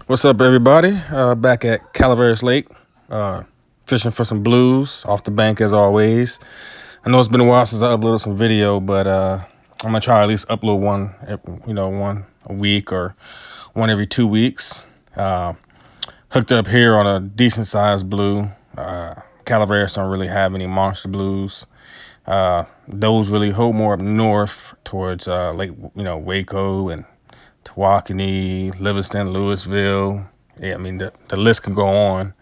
What's up, everybody? Back at Calaveras Lake, uh, fishing for some blues off the bank as always. I know it's been a while since I uploaded some video, but I'm gonna try to at least upload one, one a week or one every 2 weeks. Hooked up here on a decent sized blue. Calaveras don't really have any monster blues. Those really hold more up north towards Lake, Waco and Tawakoni, Livingston, Louisville. Yeah, I mean, the list can go on.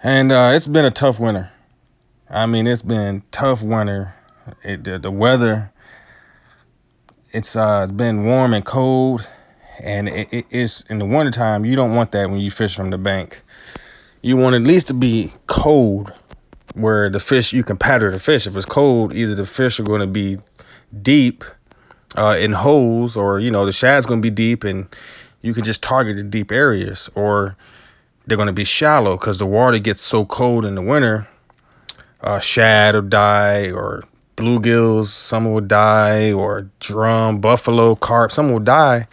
And it's been a tough winter. I mean, it's been tough winter. The weather, it's been warm and cold. And it's in the wintertime, you don't want that when you fish from the bank. You want at least to be cold where the fish, you can pattern the fish. If it's cold, either the fish are going to be deep in holes, or the shad's going to be deep and you can just target the deep areas, or they're going to be shallow because the water gets so cold in the winter. Shad will die, or bluegills, some will die, or drum, buffalo, carp, some will die.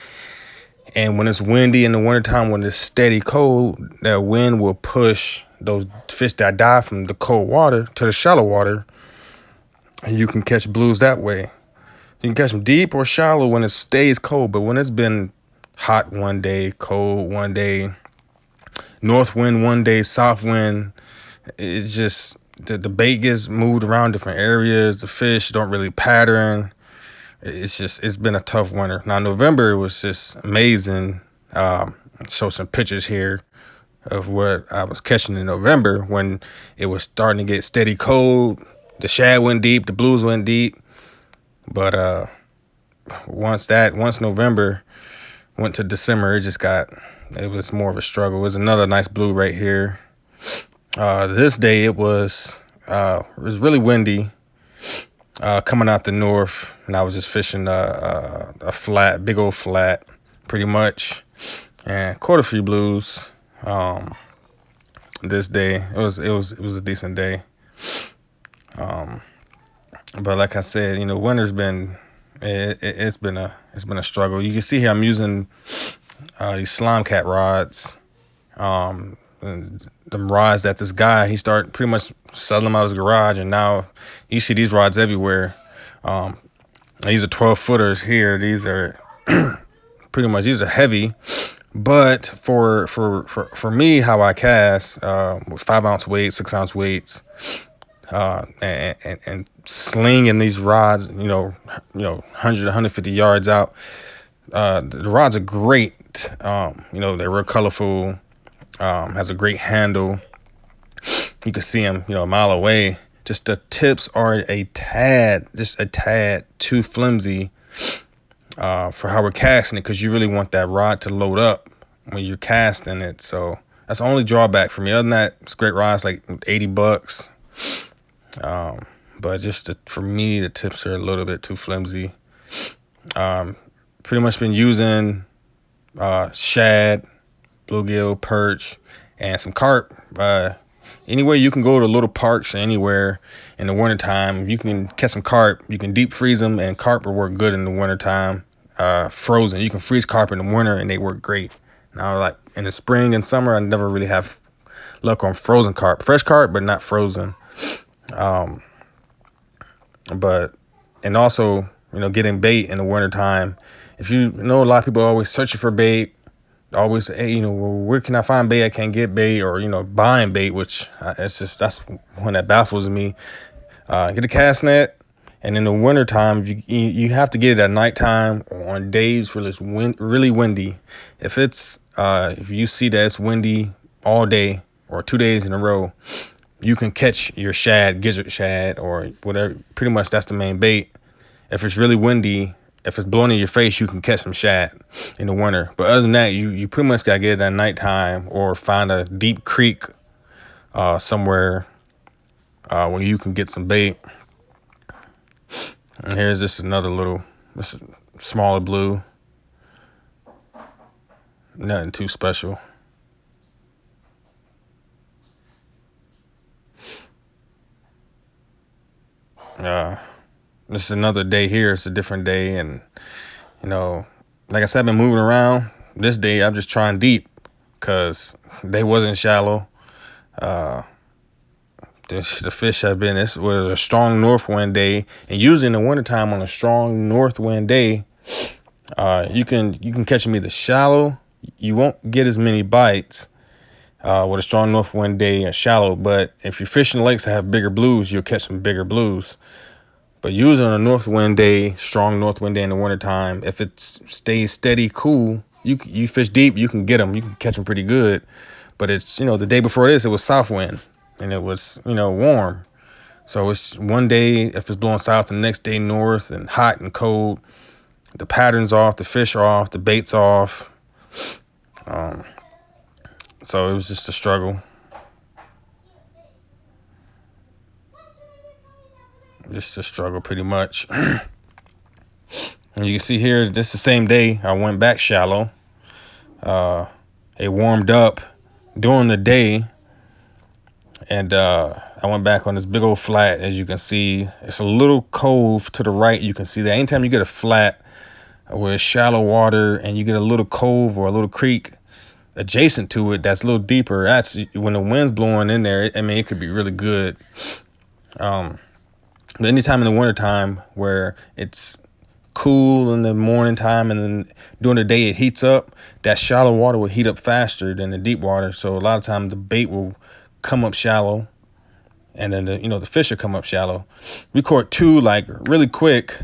And when it's windy in the wintertime, when it's steady cold, that wind will push those fish that die from the cold water to the shallow water, and you can catch blues that way. You can catch them deep or shallow when it stays cold, but when it's been hot one day, cold one day, north wind one day, south wind, it's just the bait gets moved around different areas. The fish don't really pattern. It's been a tough winter. Now November was just amazing. Show some pictures here of what I was catching in November when it was starting to get steady cold. The shad went deep, the blues went deep. But once November went to December, it was more of a struggle. It was another nice blue right here. This day it was really windy coming out the north, and I was just fishing a flat, big old flat, pretty much, and caught a few blues. This day it was a decent day. But like I said, winter's been it's been a struggle. You can see here I'm using these slime cat rods. And them rods that this guy, he started pretty much selling them out of his garage, and now you see these rods everywhere. These are 12 footers here. These are these are heavy, but for me, how I cast with 5-ounce weights, 6-ounce weights, and slinging these rods, 100 150 yards out. The rods are great. They're real colorful. Has a great handle. You can see them, a mile away. Just the tips are just a tad too flimsy for how we're casting it, because you really want that rod to load up when you're casting it. So that's the only drawback for me. Other than that, it's great rods, like $80. But for me, the tips are a little bit too flimsy. Pretty much been using shad, bluegill, perch, and some carp. Anywhere you can go to little parks or anywhere in the wintertime, you can catch some carp. You can deep freeze them, and carp will work good in the wintertime. Frozen, you can freeze carp in the winter and they work great. Now, like in the spring and summer, I never really have luck on frozen carp. Fresh carp, but not frozen. And also, getting bait in the wintertime. If a lot of people are always searching for bait, always, hey, where can I find bait? I can't get bait, or buying bait, which that's one that baffles me. Get a cast net, and in the wintertime, you have to get it at nighttime or on days where it's really windy. If you see that it's windy all day or 2 days in a row, you can catch your shad, gizzard shad, or whatever. Pretty much that's the main bait. If it's really windy, if it's blowing in your face, you can catch some shad in the winter. But other than that, you pretty much gotta get it at nighttime, or find a deep creek somewhere where you can get some bait. And here's just another this smaller blue. Nothing too special. This is another day here. It's a different day, and like I said, I've been moving around. this day I'm just trying deep because they wasn't shallow. The fish have been, this was a strong north wind day, and usually in the wintertime on a strong north wind day, you can catch them either shallow. You won't get as many bites with a strong north wind day and shallow, but if you're fishing lakes that have bigger blues, you'll catch some bigger blues. But usually on a north wind day, strong north wind day in the wintertime, if it stays steady, cool, you fish deep, you can get them, you can catch them pretty good. But it's, the day before this, it was south wind, and it was, warm. So it's one day, if it's blowing south, the next day north, and hot and cold. The pattern's off, the fish are off, the bait's off. So it was just a struggle. Just a struggle pretty much. And you can see here, this is the same day I went back shallow. It warmed up during the day, and I went back on this big old flat. As you can see, it's a little cove to the right. You can see that anytime you get a flat where it's shallow water and you get a little cove or a little creek adjacent to it that's a little deeper, that's when the wind's blowing in there. It could be really good. But anytime in the wintertime where it's cool in the morning time and then during the day it heats up, that shallow water will heat up faster than the deep water. So a lot of times the bait will come up shallow, and then the fish will come up shallow. We caught two like really quick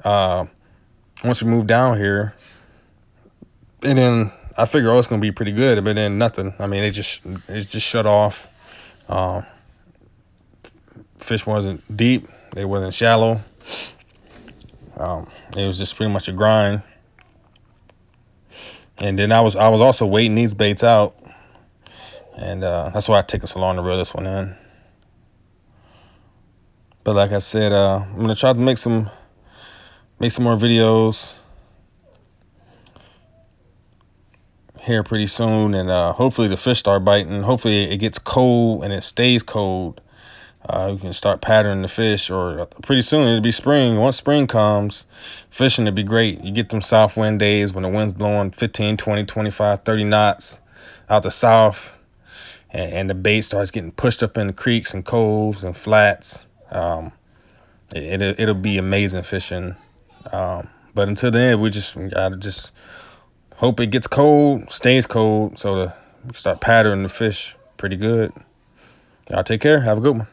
once we moved down here, and then I figure, it's gonna be pretty good, but then nothing. It just shut off. Fish wasn't deep, they wasn't shallow. It was just pretty much a grind. And then I was also waiting these baits out, and that's why it took us so long to reel this one in. But like I said, I'm gonna try to make some more videos here pretty soon, and hopefully the fish start biting. Hopefully it gets cold and it stays cold. You can start patterning the fish, or pretty soon it'll be spring. Once spring comes, fishing will be great. You get them south wind days when the wind's blowing 15, 20, 25, 30 knots out the south, and the bait starts getting pushed up in the creeks and coves and flats. It'll be amazing fishing. But until then, we gotta just hope it gets cold, stays cold, so we can start patterning the fish pretty good. Y'all take care. Have a good one.